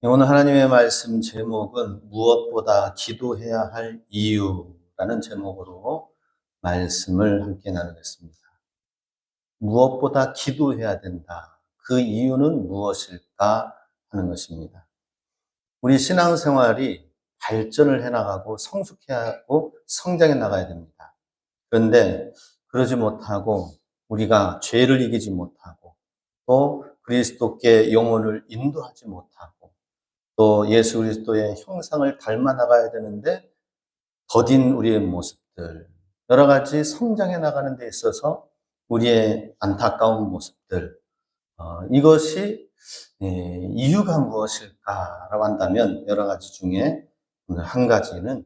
오늘 하나님의 말씀 제목은 무엇보다 기도해야 할 이유라는 제목으로 말씀을 함께 나누겠습니다. 무엇보다 기도해야 된다. 그 이유는 무엇일까 하는 것입니다. 우리 신앙생활이 발전을 해나가고 성숙해하고 성장해 나가야 됩니다. 그런데 그러지 못하고 우리가 죄를 이기지 못하고 또 그리스도께 영혼을 인도하지 못하고 또 예수 그리스도의 형상을 닮아 나가야 되는데 더딘 우리의 모습들, 여러 가지 성장해 나가는 데 있어서 우리의 안타까운 모습들, 이것이 이유가 무엇일까라고 한다면 여러 가지 중에 오늘 한 가지는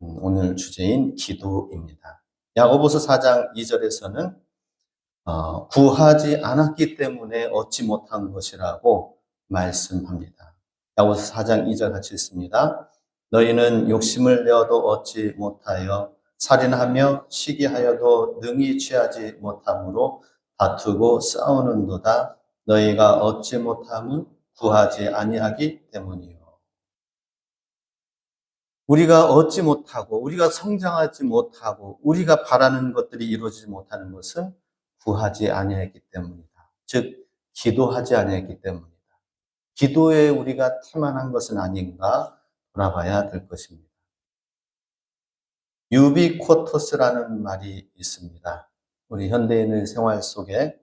오늘 주제인 기도입니다. 야고보서 4장 2절에서는 구하지 않았기 때문에 얻지 못한 것이라고 말씀합니다. 야고보서 4장 2절 같이 읽습니다. 너희는 욕심을 내어도 얻지 못하여 살인하며 시기하여도 능히 취하지 못함으로 다투고 싸우는도다. 너희가 얻지 못함은 구하지 아니하기 때문이요. 우리가 얻지 못하고 우리가 성장하지 못하고 우리가 바라는 것들이 이루어지지 못하는 것은 구하지 아니했기 때문이다. 즉 기도하지 아니했기 때문이다. 기도에 우리가 태만한 것은 아닌가 돌아봐야 될 것입니다. 유비쿼터스라는 말이 있습니다. 우리 현대인의 생활 속에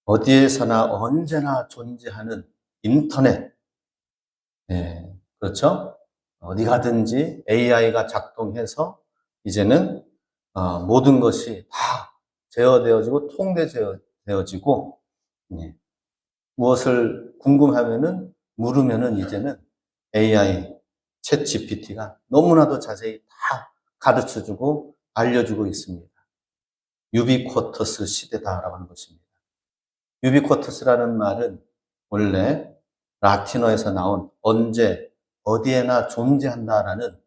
어디에서나 언제나 존재하는 인터넷, 그렇죠? 어디 가든지 AI가 작동해서 이제는 모든 것이 다 제어되어지고 통제되어지고 무엇을 궁금하면은 물으면은 이제는 AI, 챗 GPT가 너무나도 자세히 다 가르쳐주고 알려주고 있습니다. 유비쿼터스 시대다라고 하는 것입니다. 유비쿼터스라는 말은 원래 라틴어에서 나온 언제, 어디에나 존재한다라는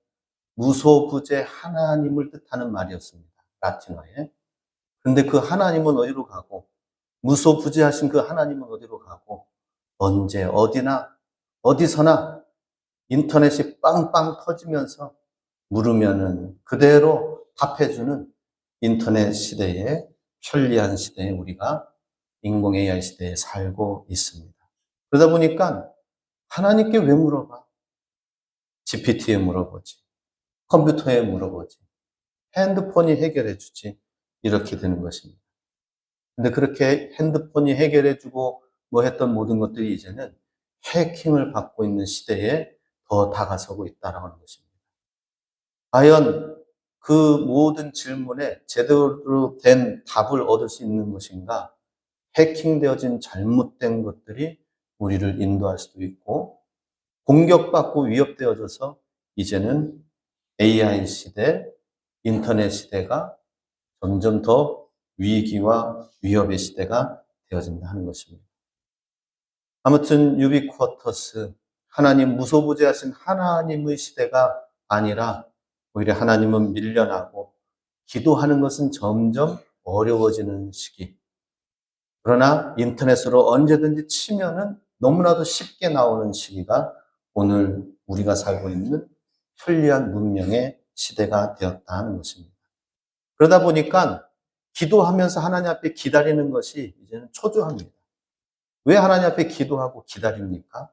무소부재 하나님을 뜻하는 말이었습니다. 라틴어에. 그런데 그 하나님은 어디로 가고 무소부재하신 그 하나님은 어디로 가고 언제 어디나 어디서나 인터넷이 빵빵 터지면서 물으면은 그대로 답해주는 인터넷 시대에 편리한 시대에 우리가 인공 AI 시대에 살고 있습니다. 그러다 보니까 하나님께 왜 물어봐? GPT에 물어보지. 컴퓨터에 물어보지. 핸드폰이 해결해 주지. 이렇게 되는 것입니다. 근데 그렇게 핸드폰이 해결해주고 뭐 했던 모든 것들이 이제는 해킹을 받고 있는 시대에 더 다가서고 있다는 것입니다. 과연 그 모든 질문에 제대로 된 답을 얻을 수 있는 것인가? 해킹되어진 잘못된 것들이 우리를 인도할 수도 있고 공격받고 위협되어져서 이제는 AI 시대, 인터넷 시대가 점점 더 위기와 위협의 시대가 되어진다 하는 것입니다. 아무튼 유비쿼터스, 하나님 무소부재하신 하나님의 시대가 아니라 오히려 하나님은 밀려나고 기도하는 것은 점점 어려워지는 시기. 그러나 인터넷으로 언제든지 치면은 너무나도 쉽게 나오는 시기가 오늘 우리가 살고 있는 편리한 문명의 시대가 되었다 하는 것입니다. 그러다 보니까 기도하면서 하나님 앞에 기다리는 것이 이제는 초조합니다. 왜 하나님 앞에 기도하고 기다립니까?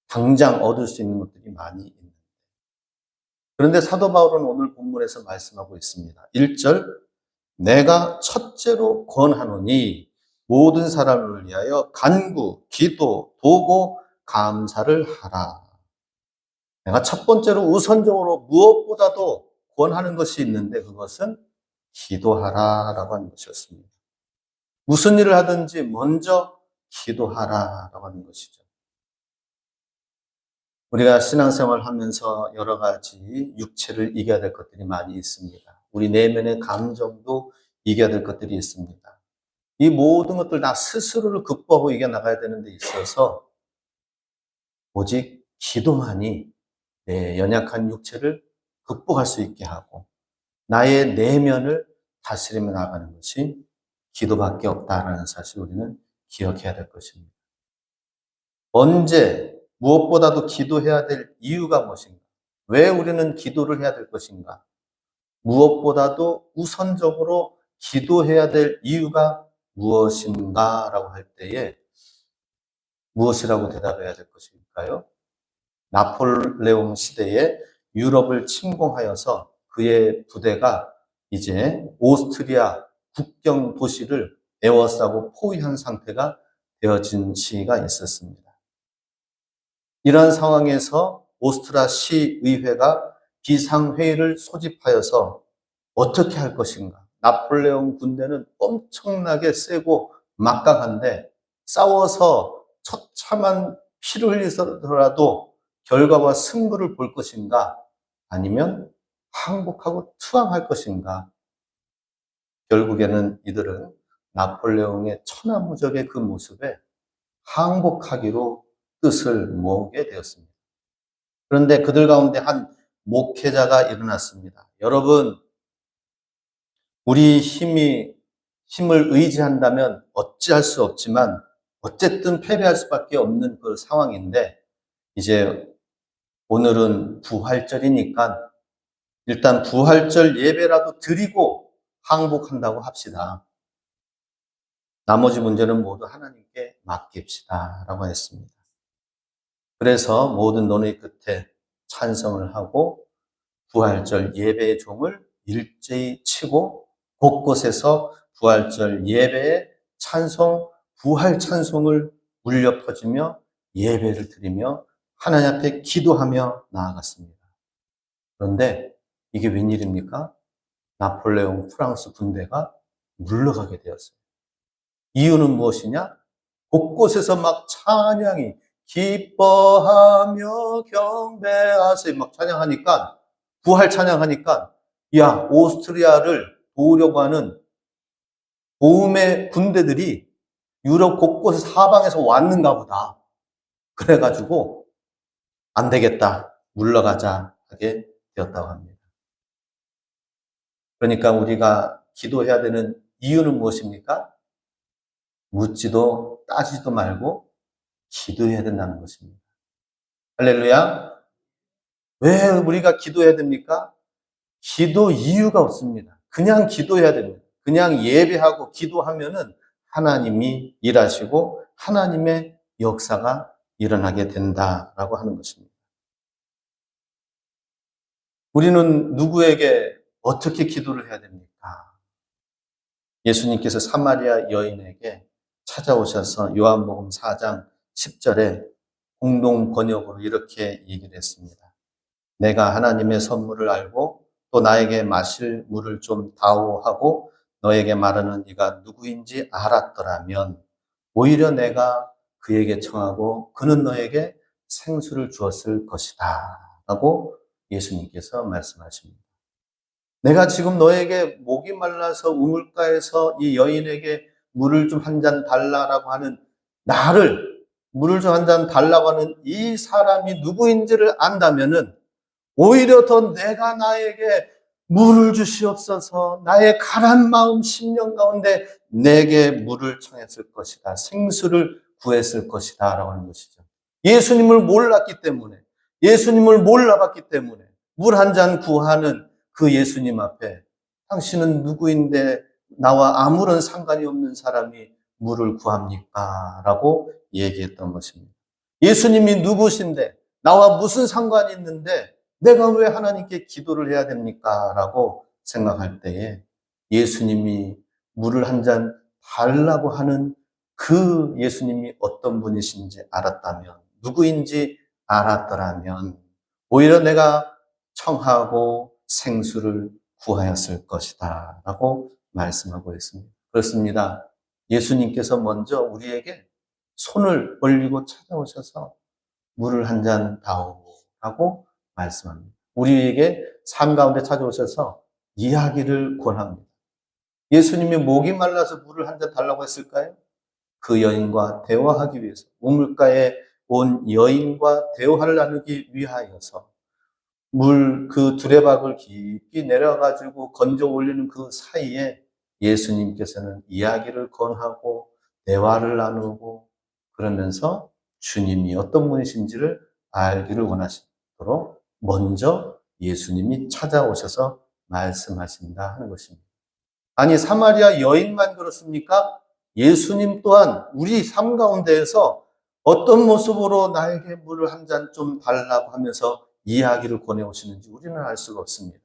당장 얻을 수 있는 것들이 많이 있는데. 그런데 사도 바울은 오늘 본문에서 말씀하고 있습니다. 1절, 내가 첫째로 권하노니 모든 사람을 위하여 간구, 기도, 도고, 감사를 하라. 내가 첫 번째로 우선적으로 무엇보다도 권하는 것이 있는데 그것은 기도하라라고 하는 것이었습니다. 무슨 일을 하든지 먼저 기도하라라고 하는 것이죠. 우리가 신앙생활을 하면서 여러 가지 육체를 이겨야 될 것들이 많이 있습니다. 우리 내면의 감정도 이겨야 될 것들이 있습니다. 이 모든 것들 다 스스로를 극복하고 이겨나가야 되는 데 있어서 오직 기도만이 내 연약한 육체를 극복할 수 있게 하고 나의 내면을 다스리며 나가는 것이 기도밖에 없다라는 사실을 우리는 기억해야 될 것입니다. 언제 무엇보다도 기도해야 될 이유가 무엇인가? 왜 우리는 기도를 해야 될 것인가? 무엇보다도 우선적으로 기도해야 될 이유가 무엇인가? 라고 할 때에 무엇이라고 대답해야 될 것일까요? 나폴레옹 시대에 유럽을 침공하여서 그의 부대가 이제 오스트리아 국경 도시를 에워싸고 포위한 상태가 되어진 시기가 있었습니다. 이러한 상황에서 오스트리아 시의회가 비상회의를 소집하여서 어떻게 할 것인가? 나폴레옹 군대는 엄청나게 세고 막강한데 싸워서 처참한 피를 흘리더라도 결과와 승부를 볼 것인가? 아니면 항복하고 투항할 것인가? 결국에는 이들은 나폴레옹의 천하무적의 그 모습에 항복하기로 뜻을 모으게 되었습니다. 그런데 그들 가운데 한 목회자가 일어났습니다. 여러분, 우리 힘을 의지한다면 어찌할 수 없지만 어쨌든 패배할 수밖에 없는 그 상황인데 이제 오늘은 부활절이니까 일단 부활절 예배라도 드리고 항복한다고 합시다. 나머지 문제는 모두 하나님께 맡깁시다 라고 했습니다. 그래서 모든 논의 끝에 찬성을 하고 부활절 예배의 종을 일제히 치고 곳곳에서 부활절 예배의 찬송, 부활 찬송을 울려 퍼지며 예배를 드리며 하나님 앞에 기도하며 나아갔습니다. 그런데 이게 웬일입니까? 나폴레옹 프랑스 군대가 물러가게 되었어요. 이유는 무엇이냐? 곳곳에서 막 찬양이 기뻐하며 경배하세요 막 찬양하니까 부활 찬양하니까 야 오스트리아를 도우려고 하는 도움의 군대들이 유럽 곳곳에 사방에서 왔는가 보다. 그래가지고 안 되겠다 물러가자 하게 되었다고 합니다. 그러니까 우리가 기도해야 되는 이유는 무엇입니까? 묻지도 따지도 말고 기도해야 된다는 것입니다. 할렐루야. 왜 우리가 기도해야 됩니까? 기도 이유가 없습니다. 그냥 기도해야 됩니다. 그냥 예배하고 기도하면은 하나님이 일하시고 하나님의 역사가 일어나게 된다라고 하는 것입니다. 우리는 누구에게 어떻게 기도를 해야 됩니까? 예수님께서 사마리아 여인에게 찾아오셔서 요한복음 4장 10절에 공동 번역으로 이렇게 얘기를 했습니다. 내가 하나님의 선물을 알고 또 나에게 마실 물을 좀 다오 하고 너에게 말하는 이가 누구인지 알았더라면 오히려 내가 그에게 청하고 그는 너에게 생수를 주었을 것이다 라고 예수님께서 말씀하십니다. 내가 지금 너에게 목이 말라서 우물가에서 이 여인에게 물을 좀 한 잔 달라라고 하는 나를 물을 좀 한 잔 달라고 하는 이 사람이 누구인지를 안다면은 오히려 더 내가 나에게 물을 주시옵소서 나의 가란 마음 심령 가운데 내게 물을 청했을 것이다. 생수를 구했을 것이다 라고 하는 것이죠. 예수님을 몰랐기 때문에 예수님을 몰라봤기 때문에 물 한 잔 구하는 그 예수님 앞에 당신은 누구인데 나와 아무런 상관이 없는 사람이 물을 구합니까? 라고 얘기했던 것입니다. 예수님이 누구신데 나와 무슨 상관이 있는데 내가 왜 하나님께 기도를 해야 됩니까? 라고 생각할 때에 예수님이 물을 한 잔 달라고 하는 그 예수님이 어떤 분이신지 알았다면, 누구인지 알았더라면, 오히려 내가 청하고 생수를 구하였을 것이다. 라고 말씀하고 있습니다. 그렇습니다. 예수님께서 먼저 우리에게 손을 벌리고 찾아오셔서 물을 한 잔 다오라고 말씀합니다. 우리에게 삶 가운데 찾아오셔서 이야기를 권합니다. 예수님이 목이 말라서 물을 한 잔 달라고 했을까요? 그 여인과 대화하기 위해서, 우물가에 온 여인과 대화를 나누기 위하여서 그 두레박을 깊이 내려가지고 건져 올리는 그 사이에 예수님께서는 이야기를 권하고 대화를 나누고 그러면서 주님이 어떤 분이신지를 알기를 원하시도록 먼저 예수님이 찾아오셔서 말씀하신다 하는 것입니다. 아니, 사마리아 여인만 그렇습니까? 예수님 또한 우리 삶 가운데에서 어떤 모습으로 나에게 물을 한 잔 좀 달라고 하면서 이야기를 권해오시는지 우리는 알 수가 없습니다.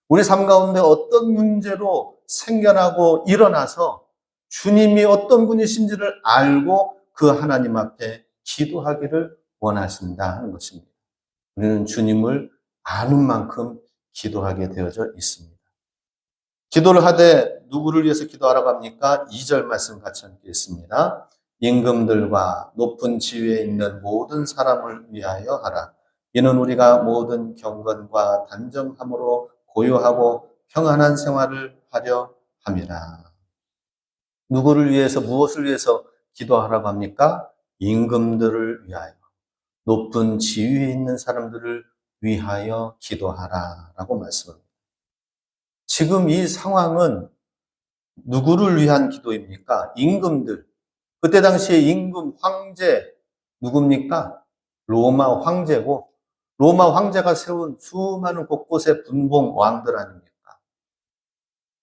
우리 삶 가운데 어떤 문제로 생겨나고 일어나서 주님이 어떤 분이신지를 알고 그 하나님 앞에 기도하기를 원하신다 하는 것입니다. 우리는 주님을 아는 만큼 기도하게 되어져 있습니다. 기도를 하되 누구를 위해서 기도하라고 합니까? 2절 말씀 같이 함께 읽습니다. 임금들과 높은 지위에 있는 모든 사람을 위하여 하라. 이는 우리가 모든 경건과 단정함으로 고요하고 평안한 생활을 하려 함이라. 누구를 위해서, 무엇을 위해서 기도하라고 합니까? 임금들을 위하여, 높은 지위에 있는 사람들을 위하여 기도하라라고 말씀합니다. 지금 이 상황은 누구를 위한 기도입니까? 임금들. 그때 당시에 임금 황제 누굽니까? 로마 황제고, 로마 황제가 세운 수많은 곳곳의 분봉 왕들 아닙니까?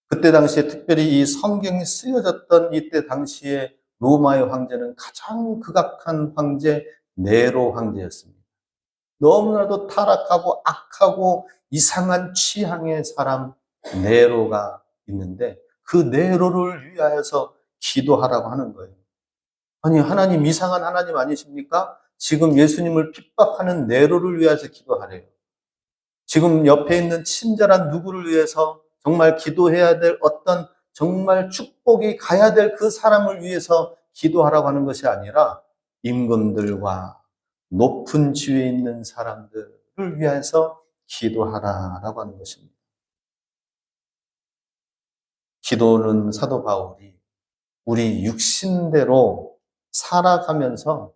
그때 당시에 특별히 이 성경이 쓰여졌던 이때 당시에 로마의 황제는 가장 극악한 황제 네로 황제였습니다. 너무나도 타락하고 악하고 이상한 취향의 사람 네로가 있는데 그 네로를 위하여서 기도하라고 하는 거예요. 아니, 하나님 이상한 하나님 아니십니까? 지금 예수님을 핍박하는 네로를 위해서 기도하래요. 지금 옆에 있는 친절한 누구를 위해서 정말 기도해야 될 어떤 정말 축복이 가야 될 그 사람을 위해서 기도하라고 하는 것이 아니라 임금들과 높은 지위에 있는 사람들을 위해서 기도하라라고 하는 것입니다. 기도는 사도 바울이 우리 육신대로 살아가면서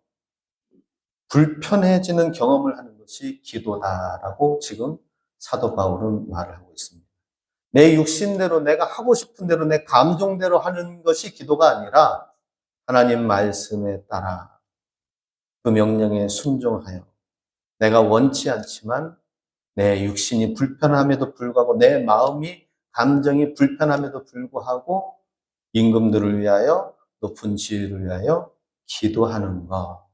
불편해지는 경험을 하는 것이 기도다라고 지금 사도 바울은 말을 하고 있습니다. 내 육신대로 내가 하고 싶은 대로 내 감정대로 하는 것이 기도가 아니라 하나님 말씀에 따라 그 명령에 순종하여 내가 원치 않지만 내 육신이 불편함에도 불구하고 내 마음이 감정이 불편함에도 불구하고 임금들을 위하여 높은 지위를 위하여 기도하는 것,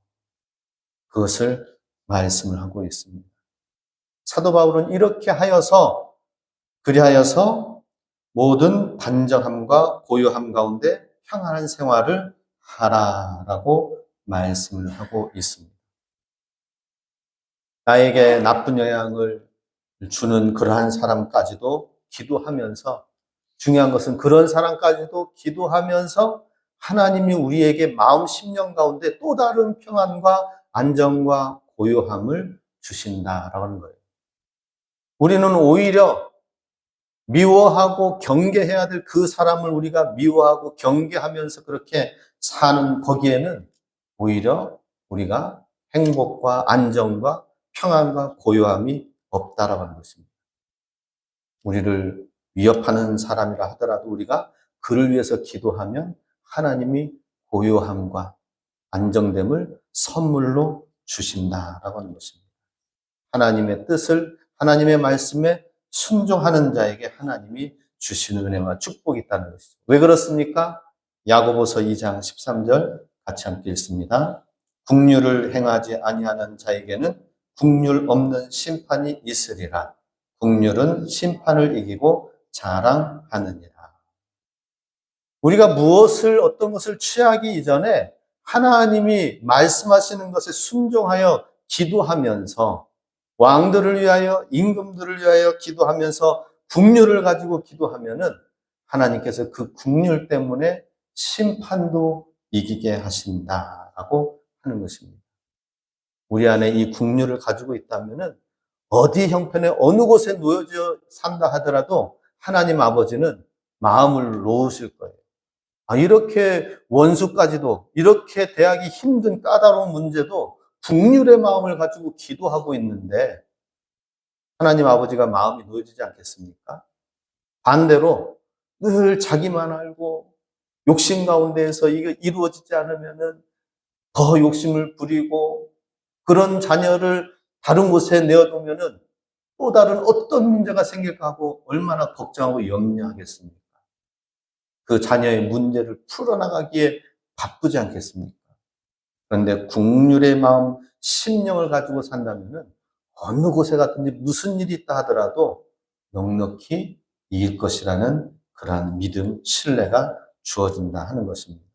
그것을 말씀을 하고 있습니다. 사도 바울은 이렇게 하여서 그리하여서 모든 단정함과 고요함 가운데 평안한 생활을 하라라고 말씀을 하고 있습니다. 나에게 나쁜 영향을 주는 그러한 사람까지도 기도하면서, 중요한 것은 그런 사람까지도 기도하면서 하나님이 우리에게 마음 심령 가운데 또 다른 평안과 안정과 고요함을 주신다라고 하는 거예요. 우리는 오히려 미워하고 경계해야 될 그 사람을 우리가 미워하고 경계하면서 그렇게 사는 거기에는 오히려 우리가 행복과 안정과 평안과 고요함이 없다라고 하는 것입니다. 우리를 위협하는 사람이라 하더라도 우리가 그를 위해서 기도하면 하나님이 고요함과 안정됨을 선물로 주신다라고 하는 것입니다. 하나님의 뜻을, 하나님의 말씀에 순종하는 자에게 하나님이 주시는 은혜와 축복이 있다는 것이죠. 왜 그렇습니까? 야고보서 2장 13절 같이 함께 읽습니다. 긍휼을 행하지 아니하는 자에게는 긍휼 없는 심판이 있으리라. 긍휼은 심판을 이기고 자랑하느니라. 우리가 무엇을, 어떤 것을 취하기 이전에 하나님이 말씀하시는 것에 순종하여 기도하면서 왕들을 위하여, 임금들을 위하여 기도하면서 긍휼을 가지고 기도하면은 하나님께서 그 긍휼 때문에 심판도 이기게 하신다라고 하는 것입니다. 우리 안에 이 긍휼을 가지고 있다면은 어디 형편에 어느 곳에 놓여져 산다 하더라도 하나님 아버지는 마음을 놓으실 거예요. 이렇게 원수까지도, 이렇게 대하기 힘든 까다로운 문제도 긍휼의 마음을 가지고 기도하고 있는데 하나님 아버지가 마음이 놓여지지 않겠습니까? 반대로 늘 자기만 알고 욕심 가운데에서 이게 이루어지지 않으면은 더 욕심을 부리고 그런 자녀를 다른 곳에 내어두면은 또 다른 어떤 문제가 생길까 하고 얼마나 걱정하고 염려하겠습니까? 그 자녀의 문제를 풀어나가기에 바쁘지 않겠습니까? 그런데 국률의 마음, 심령을 가지고 산다면은 어느 곳에 갔든지 무슨 일이 있다 하더라도 넉넉히 이길 것이라는 그러한 믿음, 신뢰가 주어진다 하는 것입니다.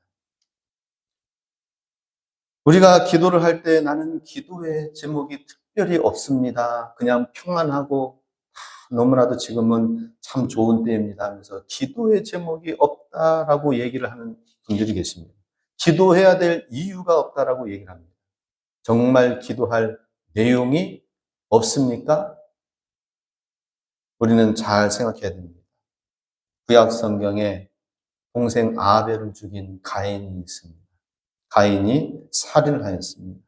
우리가 기도를 할 때 나는 기도의 제목이 특별히 없습니다. 그냥 평안하고 너무나도 지금은 참 좋은 때입니다 하면서 기도의 제목이 없다라고 얘기를 하는 분들이 계십니다. 기도해야 될 이유가 없다라고 얘기를 합니다. 정말 기도할 내용이 없습니까? 우리는 잘 생각해야 됩니다. 구약 성경에 동생 아벨을 죽인 가인이 있습니다. 가인이 살인을 하였습니다.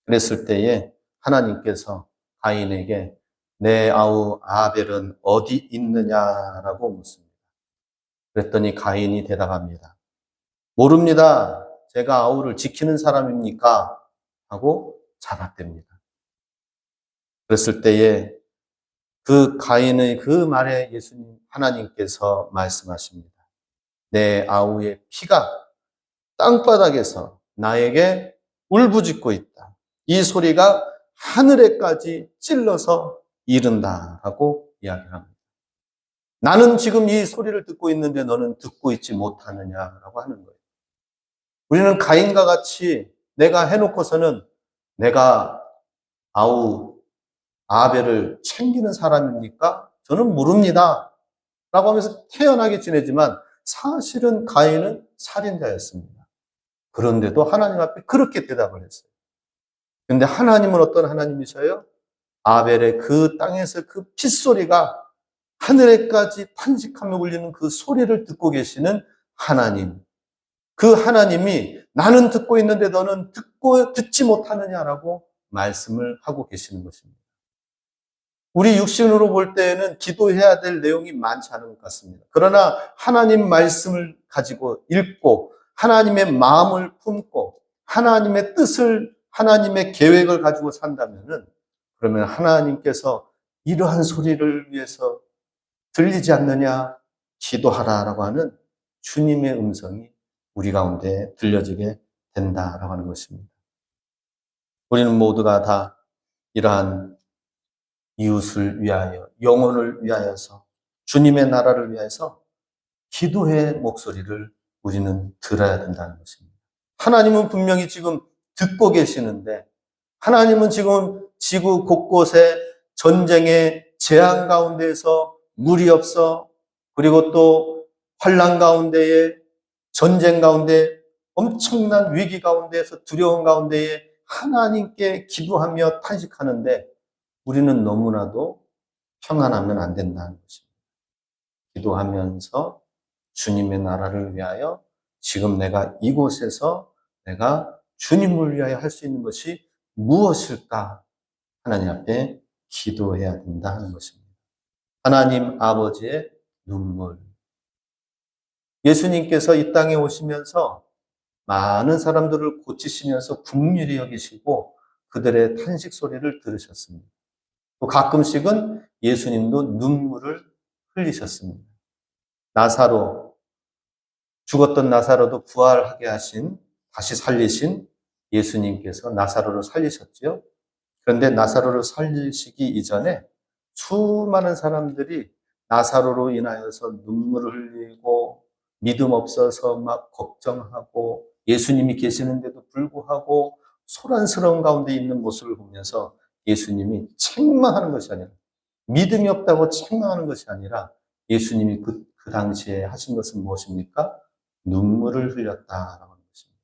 그랬을 때에 하나님께서 가인에게 내 아우 아벨은 어디 있느냐라고 묻습니다. 그랬더니 가인이 대답합니다. 모릅니다. 제가 아우를 지키는 사람입니까? 하고 잡아댑니다. 그랬을 때에 그 가인의 그 말에 예수님 하나님께서 말씀하십니다. 내 아우의 피가 땅바닥에서 나에게 울부짖고 있다. 이 소리가 하늘에까지 찔러서 이른다라고 이야기를 합니다. 나는 지금 이 소리를 듣고 있는데 너는 듣고 있지 못하느냐라고 하는 거예요. 우리는 가인과 같이 내가 해놓고서는 내가 아우 아벨을 챙기는 사람입니까? 저는 모릅니다. 라고 하면서 태연하게 지내지만 사실은 가인은 살인자였습니다. 그런데도 하나님 앞에 그렇게 대답을 했어요. 그런데 하나님은 어떤 하나님이셔요? 아벨의 그 땅에서 그 핏소리가 하늘에까지 탄식하며 울리는 그 소리를 듣고 계시는 하나님. 그 하나님이 나는 듣고 있는데 너는 듣지 못하느냐라고 말씀을 하고 계시는 것입니다. 우리 육신으로 볼 때에는 기도해야 될 내용이 많지 않은 것 같습니다. 그러나 하나님 말씀을 가지고 읽고 하나님의 마음을 품고 하나님의 뜻을 하나님의 계획을 가지고 산다면은 그러면 하나님께서 이러한 소리를 위해서 들리지 않느냐 기도하라라고 하는 주님의 음성이 우리 가운데 들려지게 된다라고 하는 것입니다. 우리는 모두가 다 이러한 이웃을 위하여, 영혼을 위하여서, 주님의 나라를 위해서 기도의 목소리를 우리는 들어야 된다는 것입니다. 하나님은 분명히 지금 듣고 계시는데, 하나님은 지금 지구 곳곳에 전쟁의 재앙 가운데에서 물이 없어, 그리고 또 환난 가운데에 전쟁 가운데 엄청난 위기 가운데에서 두려움 가운데에 하나님께 기도하며 탄식하는데 우리는 너무나도 평안하면 안 된다는 것입니다. 기도하면서 주님의 나라를 위하여 지금 내가 이곳에서 내가 주님을 위하여 할 수 있는 것이 무엇일까? 하나님 앞에 기도해야 된다 하는 것입니다. 하나님 아버지의 눈물. 예수님께서 이 땅에 오시면서 많은 사람들을 고치시면서 긍휼히 여기시고 그들의 탄식 소리를 들으셨습니다. 또 가끔씩은 예수님도 눈물을 흘리셨습니다. 나사로, 죽었던 나사로도 부활하게 하신, 다시 살리신 예수님께서 나사로를 살리셨죠. 그런데 나사로를 살리시기 이전에 수많은 사람들이 나사로로 인하여서 눈물을 흘리고 믿음 없어서 막 걱정하고 예수님이 계시는데도 불구하고 소란스러운 가운데 있는 모습을 보면서 예수님이 책망하는 것이 아니라 믿음이 없다고 책망하는 것이 아니라 예수님이 그 당시에 하신 것은 무엇입니까? 눈물을 흘렸다라고 하는 것입니다.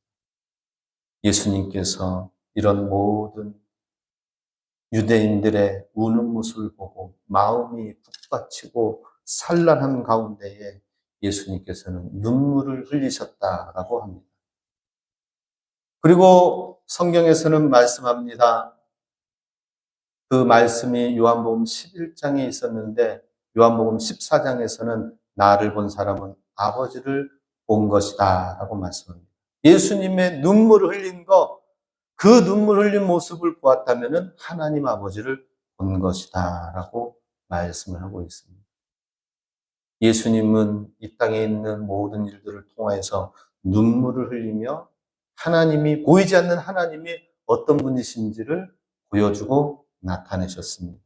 예수님께서 이런 모든 유대인들의 우는 모습을 보고 마음이 북받치고 산란한 가운데에 예수님께서는 눈물을 흘리셨다라고 합니다. 그리고 성경에서는 말씀합니다. 그 말씀이 요한복음 11장에 있었는데 요한복음 14장에서는 나를 본 사람은 아버지를 본 것이다 라고 말씀합니다. 예수님의 눈물을 흘린 그 눈물 흘린 모습을 보았다면 하나님 아버지를 본 것이다라고 말씀을 하고 있습니다. 예수님은 이 땅에 있는 모든 일들을 통해서 눈물을 흘리며 보이지 않는 하나님이 어떤 분이신지를 보여주고 나타내셨습니다.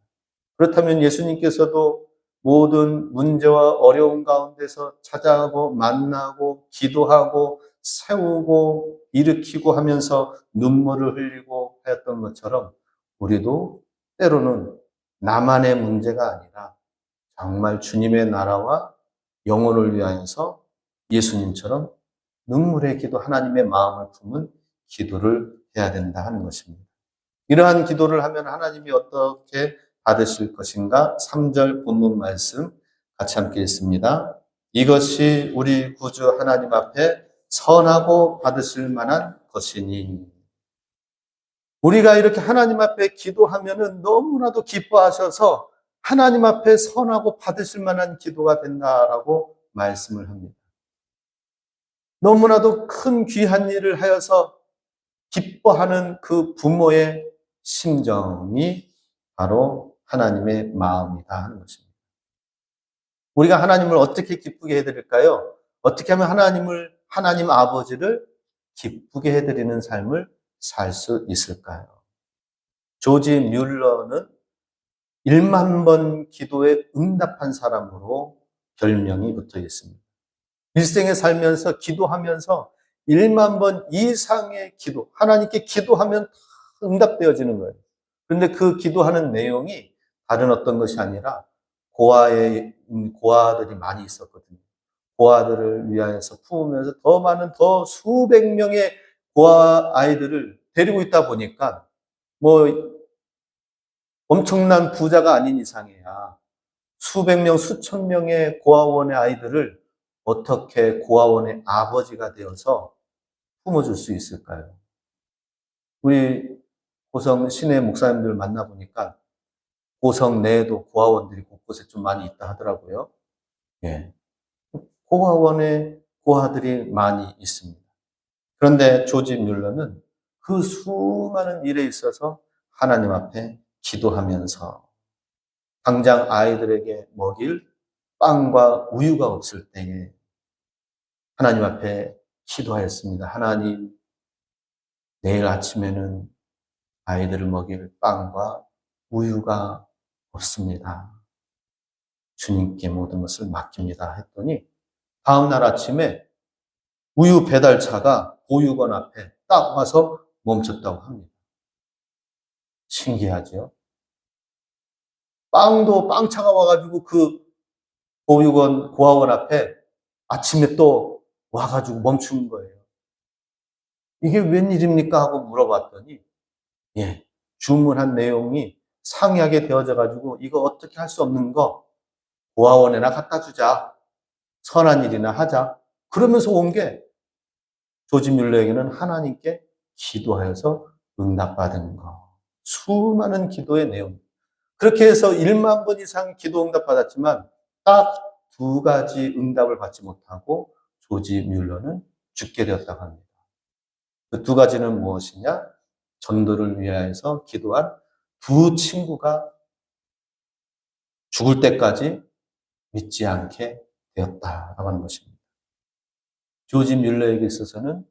그렇다면 예수님께서도 모든 문제와 어려움 가운데서 찾아가고 만나고 기도하고 세우고 일으키고 하면서 눈물을 흘리고 하였던 것처럼 우리도 때로는 나만의 문제가 아니라 정말 주님의 나라와 영혼을 위하여서 예수님처럼 눈물의 기도, 하나님의 마음을 품은 기도를 해야 된다 하는 것입니다. 이러한 기도를 하면 하나님이 어떻게 받으실 것인가? 3절 본문 말씀 같이 함께 읽습니다. 이것이 우리 구주 하나님 앞에 선하고 받으실 만한 것이니. 우리가 이렇게 하나님 앞에 기도하면은 너무나도 기뻐하셔서 하나님 앞에 선하고 받으실 만한 기도가 된다라고 말씀을 합니다. 너무나도 큰 귀한 일을 하여서 기뻐하는 그 부모의 심정이 바로 하나님의 마음이다 하는 것입니다. 우리가 하나님을 어떻게 기쁘게 해드릴까요? 어떻게 하면 하나님 아버지를 기쁘게 해드리는 삶을 살 수 있을까요? 조지 뮬러는 1만 번 기도에 응답한 사람으로 별명이 붙어 있습니다. 일생에 살면서 기도하면서 1만 번 이상의 기도, 하나님께 기도하면 응답되어지는 거예요. 그런데 그 기도하는 내용이 다른 어떤 것이 아니라 고아들이 많이 있었거든요. 고아들을 위하여서 품으면서 더 수백 명의 고아 아이들을 데리고 있다 보니까 엄청난 부자가 아닌 이상이야. 수백 명, 수천 명의 고아원의 아이들을 어떻게 고아원의 아버지가 되어서 품어줄 수 있을까요? 우리 고성 시내 목사님들 만나보니까 고성 내에도 고아원들이 곳곳에 좀 많이 있다 하더라고요. 예. 고아원에 고아들이 많이 있습니다. 그런데 조지 뮬러는 그 수많은 일에 있어서 하나님 앞에 기도하면서 당장 아이들에게 먹일 빵과 우유가 없을 때에 하나님 앞에 기도하였습니다. 하나님, 내일 아침에는 아이들을 먹일 빵과 우유가 없습니다. 주님께 모든 것을 맡깁니다. 했더니 다음날 아침에 우유 배달차가 보육원 앞에 딱 와서 멈췄다고 합니다. 신기하죠? 빵차가 와가지고 그 고아원 앞에 아침에 또 와가지고 멈춘 거예요. 이게 웬일입니까? 하고 물어봤더니, 주문한 내용이 상이하게 되어져가지고, 이거 어떻게 할 수 없는 거, 고아원에나 갖다 주자. 선한 일이나 하자. 그러면서 온 게, 조지 뮬러에게는 하나님께 기도하여서 응답받은 거. 수많은 기도의 내용. 그렇게 해서 1만 번 이상 기도 응답 받았지만, 딱 2가지 응답을 받지 못하고, 조지 뮬러는 죽게 되었다고 합니다. 그 2가지는 무엇이냐? 전도를 위하여서 기도한 2 친구가 죽을 때까지 믿지 않게 되었다라고 하는 것입니다. 조지 뮬러에게 있어서는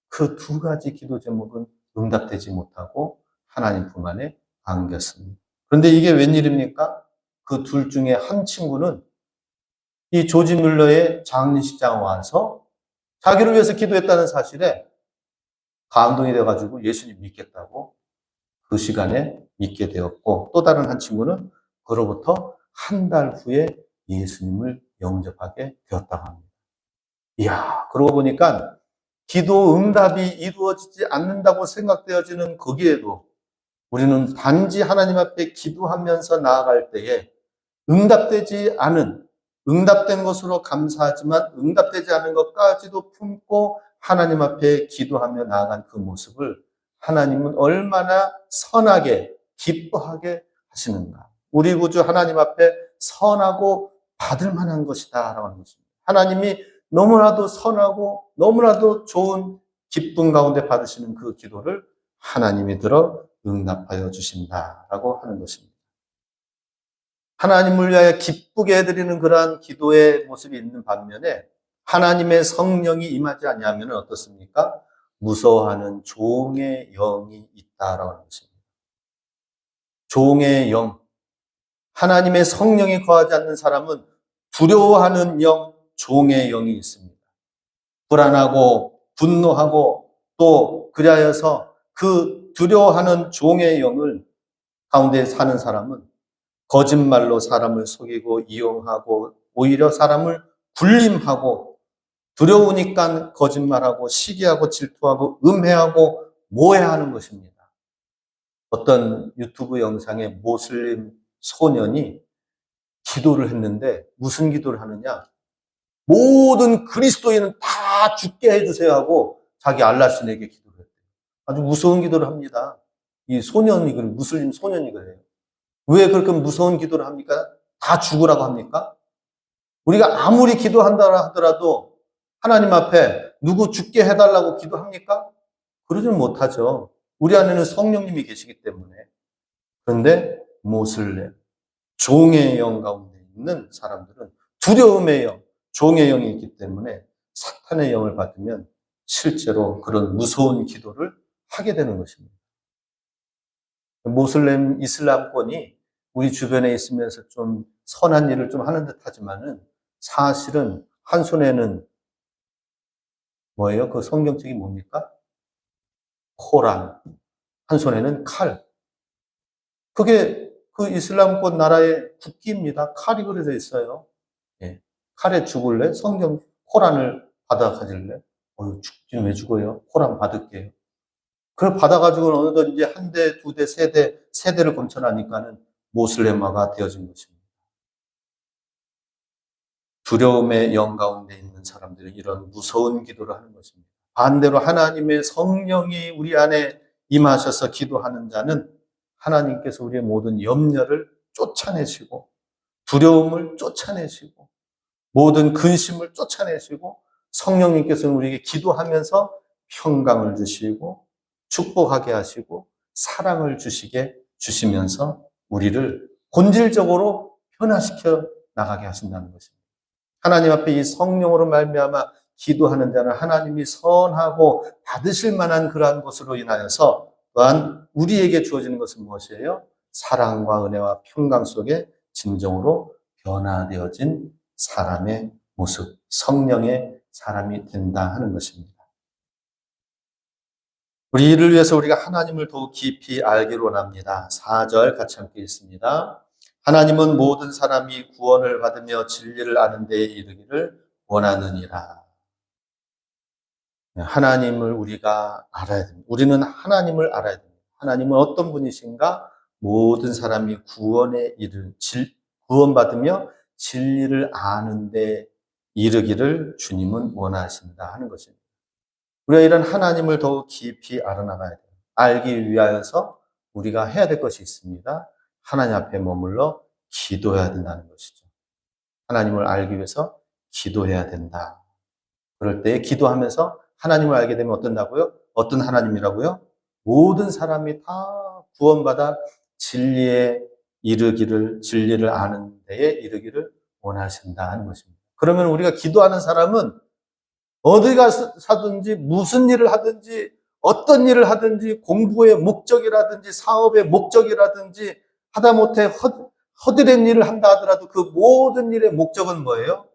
그 2가지 기도 제목은 응답되지 못하고 하나님 품 안에 안겼습니다. 그런데 이게 웬일입니까? 그 2 중에 한 친구는 이 조지 뮬러의 장례식장 와서 자기를 위해서 기도했다는 사실에 감동이 돼가지고 예수님 믿겠다고 그 시간에 믿게 되었고, 또 다른 한 친구는 그로부터 한 달 후에 예수님을 영접하게 되었다고 합니다. 이야, 그러고 보니까 기도 응답이 이루어지지 않는다고 생각되어지는 거기에도 우리는 단지 하나님 앞에 기도하면서 나아갈 때에 응답된 것으로 감사하지만 응답되지 않은 것까지도 품고 하나님 앞에 기도하며 나아간 그 모습을 하나님은 얼마나 선하게 기뻐하게 하시는가. 우리 구주 하나님 앞에 선하고 받을 만한 것이다 라고 하는 것입니다. 하나님이 너무나도 선하고 너무나도 좋은 기쁨 가운데 받으시는 그 기도를 하나님이 들어 응답하여 주신다라고 하는 것입니다. 하나님을 위하여 기쁘게 해드리는 그러한 기도의 모습이 있는 반면에 하나님의 성령이 임하지 아니하면 어떻습니까? 무서워하는 종의 영이 있다라고 하는 것입니다. 종의 영, 하나님의 성령이 거하지 않는 사람은 두려워하는 영, 종의 영이 있습니다. 불안하고 분노하고 또 그리하여서 그 두려워하는 종의 영을 가운데 사는 사람은 거짓말로 사람을 속이고 이용하고 오히려 사람을 굴림하고 두려우니까 거짓말하고 시기하고 질투하고 음해하고 모해하는 것입니다. 어떤 유튜브 영상에 모슬림 소년이 기도를 했는데 무슨 기도를 하느냐? 모든 그리스도인은 다 죽게 해주세요 하고 자기 알라신에게 기도를 했대요. 아주 무서운 기도를 합니다. 이 소년이, 무슬림 소년이 그래요. 왜 그렇게 무서운 기도를 합니까? 다 죽으라고 합니까? 우리가 아무리 기도한다 하더라도 하나님 앞에 누구 죽게 해달라고 기도합니까? 그러지는 못하죠. 우리 안에는 성령님이 계시기 때문에. 그런데 모슬렘, 종의 영 가운데 있는 사람들은 두려움의 영, 종의 영이 있기 때문에 사탄의 영을 받으면 실제로 그런 무서운 기도를 하게 되는 것입니다. 모슬렘 이슬람권이 우리 주변에 있으면서 좀 선한 일을 좀 하는 듯 하지만은 사실은 한 손에는 뭐예요? 그 성경책이 뭡니까? 코란. 한 손에는 칼. 그게 그 이슬람권 나라의 국기입니다. 칼이 그려져 있어요. 예. 칼에 죽을래? 성경 코란을 받아 가질래? 죽지는 왜 죽어요? 코란 받을게요. 그걸 받아가지고 어느덧 이제 한 대, 두 대, 세 대를 검천하니까는 모슬렘화가 되어진 것입니다. 두려움의 영 가운데 있는 사람들은 이런 무서운 기도를 하는 것입니다. 반대로 하나님의 성령이 우리 안에 임하셔서 기도하는 자는 하나님께서 우리의 모든 염려를 쫓아내시고 두려움을 쫓아내시고 모든 근심을 쫓아내시고 성령님께서는 우리에게 기도하면서 평강을 주시고 축복하게 하시고 사랑을 주시면서 우리를 본질적으로 변화시켜 나가게 하신다는 것입니다. 하나님 앞에 이 성령으로 말미암아 기도하는 자는 하나님이 선하고 받으실 만한 그러한 것으로 인하여서 또한 우리에게 주어지는 것은 무엇이에요? 사랑과 은혜와 평강 속에 진정으로 변화되어진 사람의 모습, 성령의 사람이 된다 하는 것입니다. 우리 이를 위해서 우리가 하나님을 더욱 깊이 알기를 원합니다. 4절 같이 함께 읽습니다. 하나님은 모든 사람이 구원을 받으며 진리를 아는 데에 이르기를 원하느니라. 하나님을 우리가 알아야 됩니다. 우리는 하나님을 알아야 됩니다. 하나님은 어떤 분이신가? 모든 사람이 구원받으며 진리를 아는 데 이르기를 주님은 원하신다 하는 것입니다. 우리가 이런 하나님을 더욱 깊이 알아나가야 돼요. 알기 위하여서 우리가 해야 될 것이 있습니다. 하나님 앞에 머물러 기도해야 된다는 것이죠. 하나님을 알기 위해서 기도해야 된다. 그럴 때 기도하면서 하나님을 알게 되면 어떤다고요? 어떤 하나님이라고요? 모든 사람이 다 구원받아 진리를 아는 데에 이르기를 원하신다 하는 것입니다. 그러면 우리가 기도하는 사람은 어디 가서든지 무슨 일을 하든지 어떤 일을 하든지 공부의 목적이라든지 사업의 목적이라든지 하다못해 허드렛 일을 한다 하더라도 그 모든 일의 목적은 뭐예요?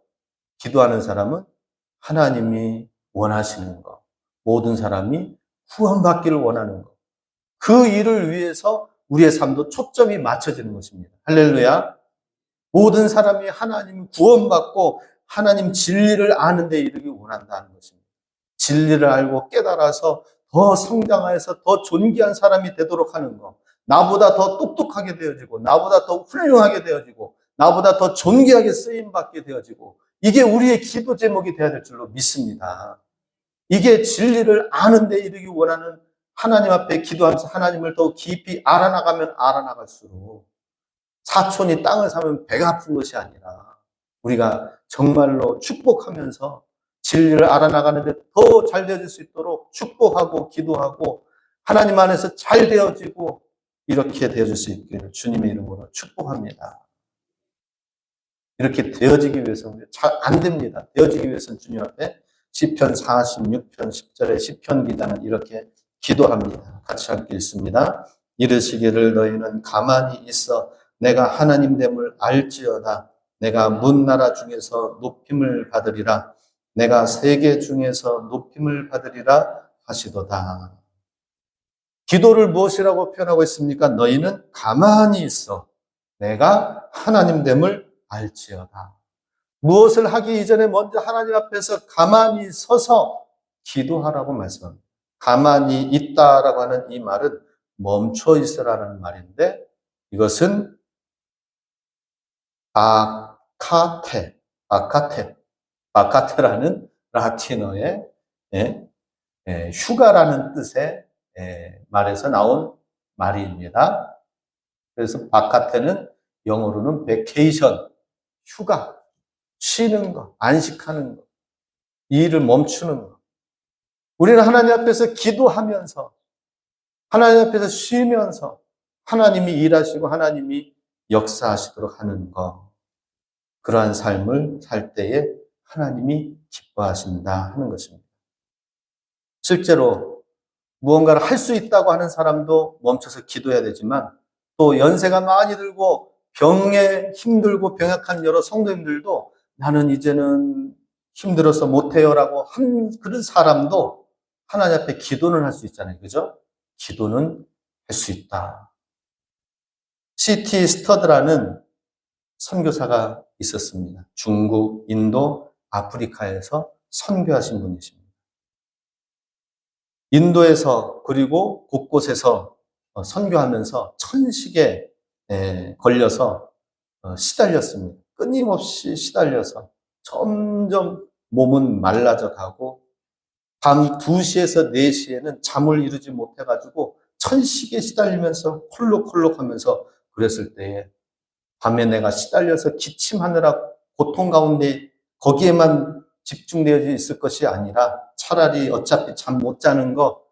기도하는 사람은 하나님이 원하시는 것, 모든 사람이 구원받기를 원하는 것, 그 일을 위해서 우리의 삶도 초점이 맞춰지는 것입니다. 할렐루야. 모든 사람이 하나님 구원받고 하나님 진리를 아는 데 이르기 원한다는 것입니다. 진리를 알고 깨달아서 더 성장하여서 더 존귀한 사람이 되도록 하는 것. 나보다 더 똑똑하게 되어지고 나보다 더 훌륭하게 되어지고 나보다 더 존귀하게 쓰임받게 되어지고 이게 우리의 기도 제목이 되어야 될 줄로 믿습니다. 이게 진리를 아는 데 이르기 원하는 하나님 앞에 기도하면서 하나님을 더 깊이 알아나가면 알아나갈수록 사촌이 땅을 사면 배가 아픈 것이 아니라 우리가 정말로 축복하면서 진리를 알아나가는데 더 잘 되어질 수 있도록 축복하고 기도하고 하나님 안에서 잘 되어지고 이렇게 되어질 수 있기를 주님의 이름으로 축복합니다. 이렇게 되어지기 위해서는 잘 안 됩니다. 되어지기 위해서는 주님 앞에 시편 46편 10절에 시편 기자는 이렇게 기도합니다. 같이 함께 읽습니다. 이르시기를 너희는 가만히 있어 내가 하나님됨을 알지어다. 내가 문나라 중에서 높임을 받으리라. 내가 세계 중에서 높임을 받으리라 하시도다. 기도를 무엇이라고 표현하고 있습니까? 너희는 가만히 있어 내가 하나님됨을 알지어다. 무엇을 하기 이전에 먼저 하나님 앞에서 가만히 서서 기도하라고 말씀합니다. 가만히 있다라고 하는 이 말은 멈춰 있으라는 말인데 이것은 바카테라는 라틴어의 휴가라는 뜻의 말에서 나온 말입니다. 그래서 바카테는 영어로는 베케이션, 휴가, 쉬는 거, 안식하는 거, 이 일을 멈추는 거. 우리는 하나님 앞에서 기도하면서 하나님 앞에서 쉬면서 하나님이 일하시고 하나님이 역사하시도록 하는 것. 그러한 삶을 살 때에 하나님이 기뻐하신다 하는 것입니다. 실제로 무언가를 할 수 있다고 하는 사람도 멈춰서 기도해야 되지만 또 연세가 많이 들고 병에 힘들고 병약한 여러 성도님들도 나는 이제는 힘들어서 못해요라고 한 그런 사람도 하나님 앞에 기도는 할 수 있잖아요. 그죠? 기도는 할 수 있다. C.T. 스터드라는 선교사가 있었습니다. 중국, 인도, 아프리카에서 선교하신 분이십니다. 인도에서 그리고 곳곳에서 선교하면서 천식에 걸려서 시달렸습니다. 끊임없이 시달려서 점점 몸은 말라져 가고 밤 2시에서 4시에는 잠을 이루지 못해가지고 천식에 시달리면서 콜록콜록 하면서 그랬을 때에 밤에 내가 시달려서 기침하느라 고통 가운데 거기에만 집중되어 있을 것이 아니라 차라리 어차피 잠 못 자는 거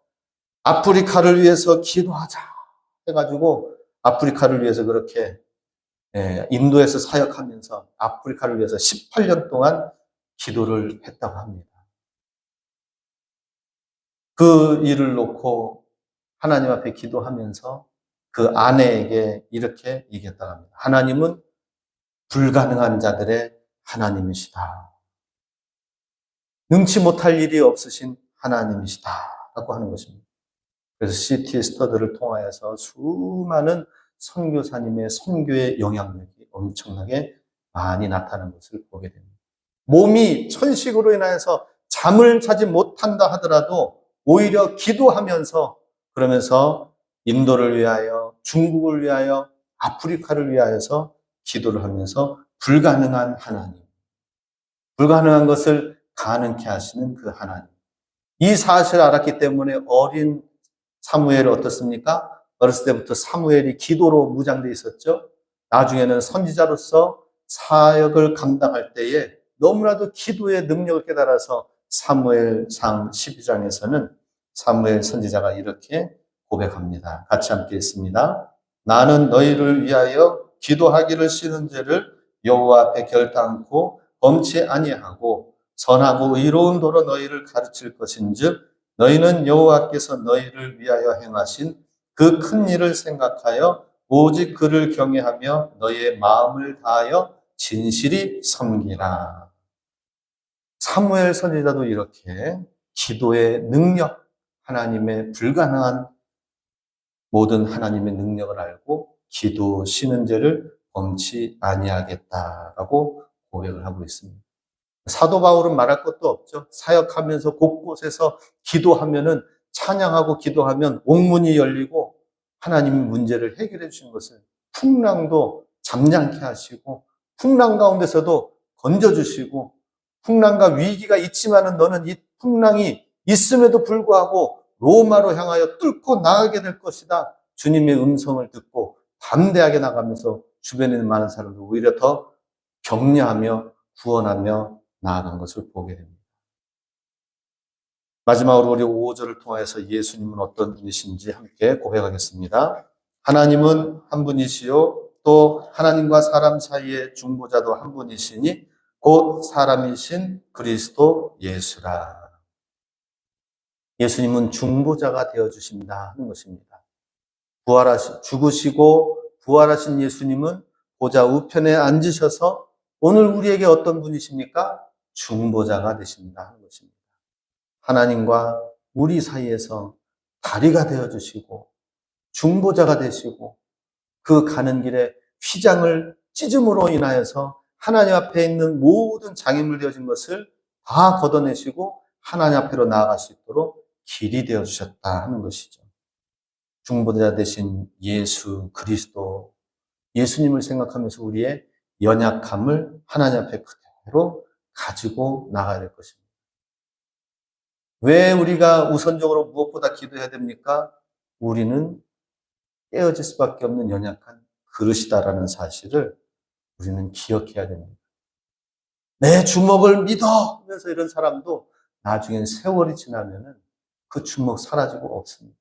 아프리카를 위해서 기도하자 해가지고 아프리카를 위해서 그렇게 인도에서 사역하면서 아프리카를 위해서 18년 동안 기도를 했다고 합니다. 그 일을 놓고 하나님 앞에 기도하면서 그 아내에게 이렇게 얘기했다고 합니다. 하나님은 불가능한 자들의 하나님이시다. 능치 못할 일이 없으신 하나님이시다. 라고 하는 것입니다. 그래서 C.T. 스터드를 통하여서 수많은 선교사님의 선교의 영향력이 엄청나게 많이 나타나는 것을 보게 됩니다. 몸이 천식으로 인하여서 잠을 자지 못한다 하더라도 오히려 기도하면서 그러면서 인도를 위하여 중국을 위하여 아프리카를 위하여서 기도를 하면서 불가능한 하나님, 불가능한 것을 가능케 하시는 그 하나님. 이 사실을 알았기 때문에 어린 사무엘은 어떻습니까? 어렸을 때부터 사무엘이 기도로 무장되어 있었죠. 나중에는 선지자로서 사역을 감당할 때에 너무나도 기도의 능력을 깨달아서 사무엘상 12장에서는 사무엘 선지자가 이렇게 고백합니다. 같이 함께 읽습니다. 나는 너희를 위하여 기도하기를 싫은 죄를 여호와 앞에 결단코 범치 아니하고 선하고 의로운 도로 너희를 가르칠 것인즉 너희는 여호와께서 너희를 위하여 행하신 그 큰 일을 생각하여 오직 그를 경외하며 너희의 마음을 다하여 진실이 섬기라. 사무엘 선지자도 이렇게 기도의 능력, 하나님의 불가능한 모든 하나님의 능력을 알고 기도 쉬는 죄를 범치 아니하겠다라고 고백을 하고 있습니다. 사도 바울은 말할 것도 없죠. 사역하면서 곳곳에서 기도하면은 찬양하고 기도하면 옥문이 열리고 하나님이 문제를 해결해 주신 것을 풍랑도 잠잠케 하시고 풍랑 가운데서도 건져주시고 풍랑과 위기가 있지만은 너는 이 풍랑이 있음에도 불구하고 로마로 향하여 뚫고 나가게 될 것이다. 주님의 음성을 듣고 담대하게 나가면서 주변에 있는 많은 사람들 오히려 더 격려하며 구원하며 나아간 것을 보게 됩니다. 마지막으로 우리 5절을 통해서 예수님은 어떤 분이신지 함께 고백하겠습니다. 하나님은 한 분이시요 또 하나님과 사람 사이의 중보자도 한 분이시니 곧 사람이신 그리스도 예수라. 예수님은 중보자가 되어주신다 하는 것입니다. 죽으시고 부활하신 예수님은 보좌 우편에 앉으셔서 오늘 우리에게 어떤 분이십니까? 중보자가 되신다 하는 것입니다. 하나님과 우리 사이에서 다리가 되어주시고 중보자가 되시고 그 가는 길에 휘장을 찢음으로 인하여서 하나님 앞에 있는 모든 장애물 되어진 것을 다 걷어내시고 하나님 앞으로 나아갈 수 있도록 길이 되어주셨다 하는 것이죠. 중보자 되신 예수 그리스도, 예수님을 생각하면서 우리의 연약함을 하나님 앞에 그대로 가지고 나가야 될 것입니다. 왜 우리가 우선적으로 무엇보다 기도해야 됩니까? 우리는 깨어질 수밖에 없는 연약한 그릇이다라는 사실을 우리는 기억해야 됩니다. 내 주먹을 믿어! 하면서 이런 사람도 나중엔 세월이 지나면은 그 주먹 사라지고 없습니다.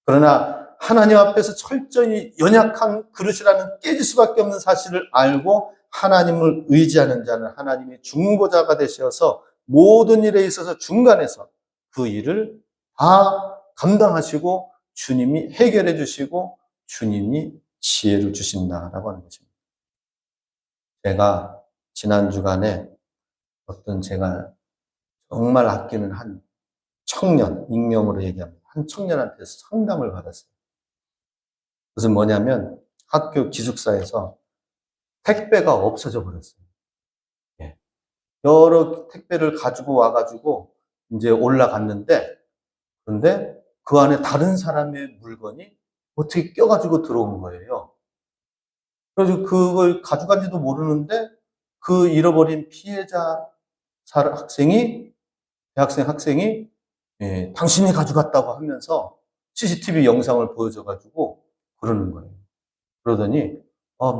그러나 하나님 앞에서 철저히 연약한 그릇이라는 깨질 수밖에 없는 사실을 알고 하나님을 의지하는 자는 하나님이 중보자가 되셔서 모든 일에 있어서 중간에서 그 일을 다 감당하시고 주님이 해결해 주시고 주님이 지혜를 주신다라고 하는 것입니다. 제가 지난 주간에 어떤 제가 정말 아끼는 한 청년, 익명으로 얘기합니다. 한 청년한테 상담을 받았어요. 그것은 뭐냐면 학교 기숙사에서 택배가 없어져 버렸어요. 예. 여러 택배를 가지고 와가지고 이제 올라갔는데, 그런데 그 안에 다른 사람의 물건이 어떻게 껴가지고 들어온 거예요. 그래서 그걸 가져간지도 모르는데 그 잃어버린 피해자 학생이, 학생이 당신이 가져갔다고 하면서 CCTV 영상을 보여줘가지고 그러는 거예요. 그러더니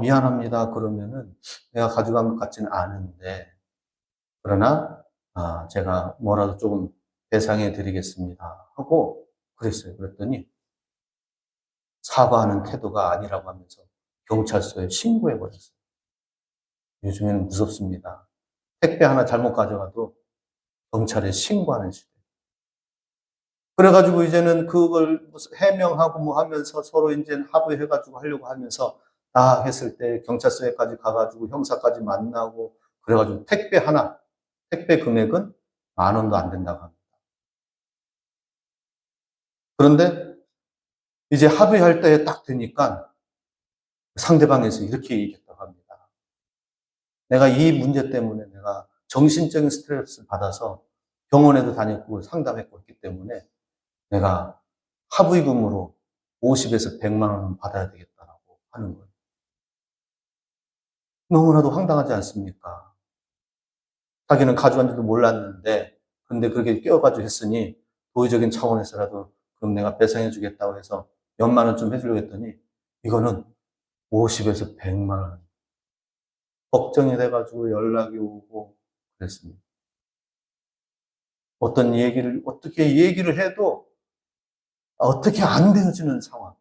미안합니다. 그러면은 내가 가져간 것 같지는 않은데 그러나 제가 뭐라도 조금 배상해 드리겠습니다 하고 그랬어요. 그랬더니 사과하는 태도가 아니라고 하면서 경찰서에 신고해 버렸어요. 요즘에는 무섭습니다. 택배 하나 잘못 가져가도 경찰에 신고하는 시대. 그래가지고 이제는 그걸 해명하고 뭐 하면서 서로 이제 합의해가지고 하려고 하면서 했을 때 경찰서에까지 가가지고 형사까지 만나고 그래가지고 택배 금액은 10,000원도 안 된다고 합니다. 그런데 이제 합의할 때 딱 되니까 상대방에서 이렇게 얘기했다고 합니다. 내가 이 문제 때문에 내가 정신적인 스트레스를 받아서 병원에도 다녔고 상담했고 했기 때문에 내가 합의금으로 50에서 100만 원은 받아야 되겠다라고 하는 거예요. 너무나도 황당하지 않습니까? 자기는 가져간지도 몰랐는데, 근데 그렇게 껴가지고 했으니 도의적인 차원에서라도 그럼 내가 배상해 주겠다고 해서 몇만 원 좀 해주려고 했더니 이거는 50에서 100만 원. 걱정이 돼가지고 연락이 오고 그랬습니다. 어떻게 얘기를 해도 어떻게 안 되어지는 상황.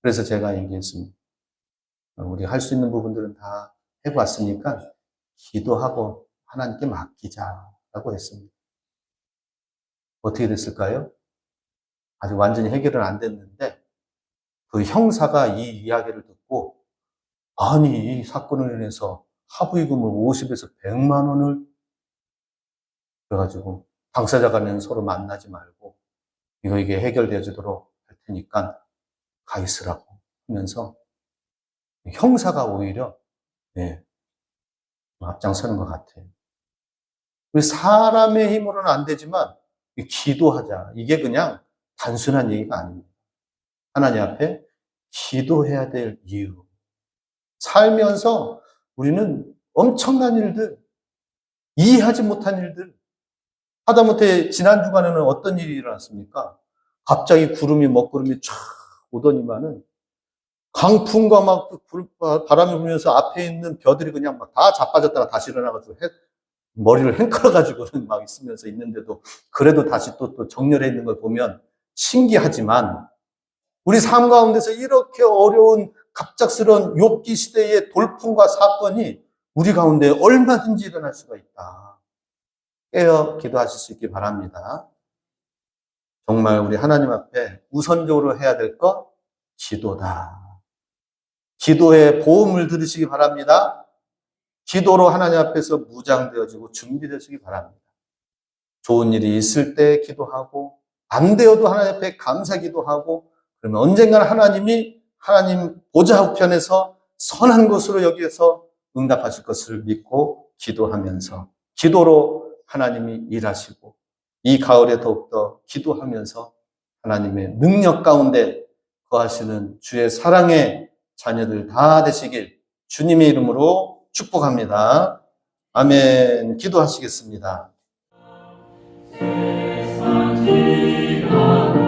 그래서 제가 얘기했습니다. 우리 할 수 있는 부분들은 다 해봤으니까 기도하고 하나님께 맡기자라고 했습니다. 어떻게 됐을까요? 아직 완전히 해결은 안 됐는데 그 형사가 이 이야기를 듣고 아니 이 사건을 인해서 합의금을 50에서 100만 원을 그래가지고 당사자 간에는 서로 만나지 말고 이게 해결되어지도록 할 테니까 가 있으라고 하면서 형사가 오히려 앞장서는 것 같아요. 사람의 힘으로는 안 되지만 기도하자. 이게 그냥 단순한 얘기가 아닙니다. 하나님 앞에 기도해야 될 이유. 살면서 우리는 엄청난 일들, 이해하지 못한 일들, 하다못해 지난 주간에는 어떤 일이 일어났습니까? 갑자기 먹구름이 쫙 오더니만은 강풍과 막 바람이 불면서 앞에 있는 벼들이 그냥 막 다 자빠졌다가 다시 일어나가지고 머리를 헹컬어가지고는 막 있으면서 있는데도 그래도 다시 또 정렬해 있는 걸 보면 신기하지만 우리 삶 가운데서 이렇게 어려운 갑작스러운 욥기 시대의 돌풍과 사건이 우리 가운데 얼마든지 일어날 수가 있다. 깨어 기도하실 수 있기 바랍니다. 정말 우리 하나님 앞에 우선적으로 해야 될 것 기도다. 기도의 보험을 들으시기 바랍니다. 기도로 하나님 앞에서 무장되어지고 준비되시기 바랍니다. 좋은 일이 있을 때 기도하고 안 되어도 하나님 앞에 감사 기도하고 그러면 언젠가는 하나님이 하나님 보좌 우편에서 선한 것으로 여기에서 응답하실 것을 믿고 기도하면서 기도로 하나님이 일하시고 이 가을에 더욱더 기도하면서 하나님의 능력 가운데 거하시는 주의 사랑의 자녀들 다 되시길 주님의 이름으로 축복합니다. 아멘. 기도하시겠습니다. 세상 지나고